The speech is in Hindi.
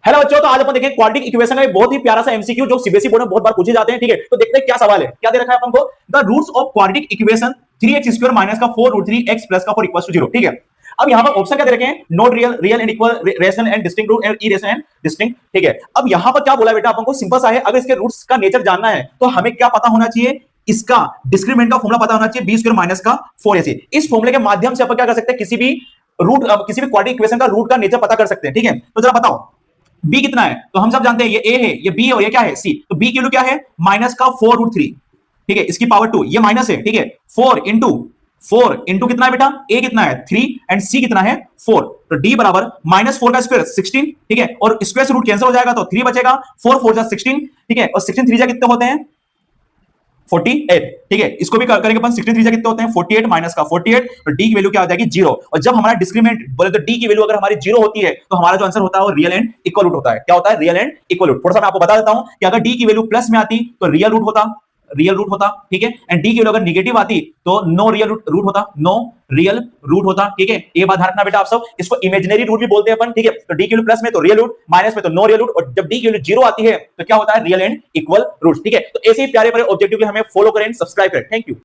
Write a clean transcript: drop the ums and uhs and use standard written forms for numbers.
हेलो बच्चों, तो आज अपन देखें क्वाड्रेटिक इक्वेशन का एक बहुत ही प्यारा सा एमसीक्यू जो सीबीएसई बोर्ड में बहुत बार पूछे जाते हैं। ठीक है, तो देखते हैं क्या सवाल है। क्या दे रखा है अपन को? The roots of quadratic equation 3x² minus का 4√3x प्लस का 4 इक्वल्स टू 0। ठीक है, अब यहां पर ऑप्शन क्या दे रखे हैं? Not real, real and equal, rational and distinct root and irrational and distinct. ठीक है, अब यहां पर क्या बोला बेटा अपन को? सिंपल सा है, अगर इसके रूट्स का नेचर जानना है तो हमें क्या पता होना चाहिए? इसका डिस्क्रिमिनेंट का फॉर्मूला पता होना चाहिए, b² माइनस का 4ac। इस फॉर्मूले के माध्यम से अपन क्या कर सकते हैं? किसी भी किसी भी क्वाड्रेटिक इक्वेशन का रूट का नेचर पता कर सकते हैं। ठीक है, तो जरा बताओ b कितना है? तो हम सब जानते हैं ये a है, ये b है और ये क्या है? c। तो b की वैल्यू क्या है? माइनस का 4√3। ठीक है, इसकी पावर 2, ये माइनस है। ठीक है, 4 इंटू कितना है बेटा? a कितना है? 3 एंड c कितना है? 4। तो d बराबर -4 का स्क्वायर 16। ठीक है, और स्क्वायर से रूट कैंसिल हो जाएगा तो 3 बचेगा। 4 4 जा 16। ठीक है, और 16 3 जा कितने होते हैं? 48। ठीक है, इसको भी करेंगे अपन। 16 3 जा कितने होते हैं? 48 माइनस का 48। तो d की वैल्यू क्या हो जाएगी? 0। और जब हमारा डिस्क्रिमिनेंट बोले तो d की वैल्यू अगर हमारी 0 होती है तो हमारा जो आंसर होता है वो रियल एंड इक्वल रूट होता है। क्या होता है? Real and equal root. थोड़ा सा मैं आपको बता देता हूं कि अगर d की वैल्यू प्लस में आती तो रियल रूट होता, रियल रूट होता। ठीक है, एंड d की वैल्यू अगर नेगेटिव आती तो नो रियल रूट होता, नो रियल रूट होता। ठीक है, ये बात ध्यान रखना बेटा आप सब। इसको इमेजिनरी रूट भी बोलते हैं अपन। ठीक है, तो d की वैल्यू प्लस में तो रियल रूट, माइनस में तो नो रियल रूट, और जब d की वैल्यू 0 आती है तो क्या होता है? Real and equal root. ठीक है, तो ऐसे ही प्यारे प्यारे ऑब्जेक्टिव के हमें फॉलो करें, सब्सक्राइब करें। Thank you.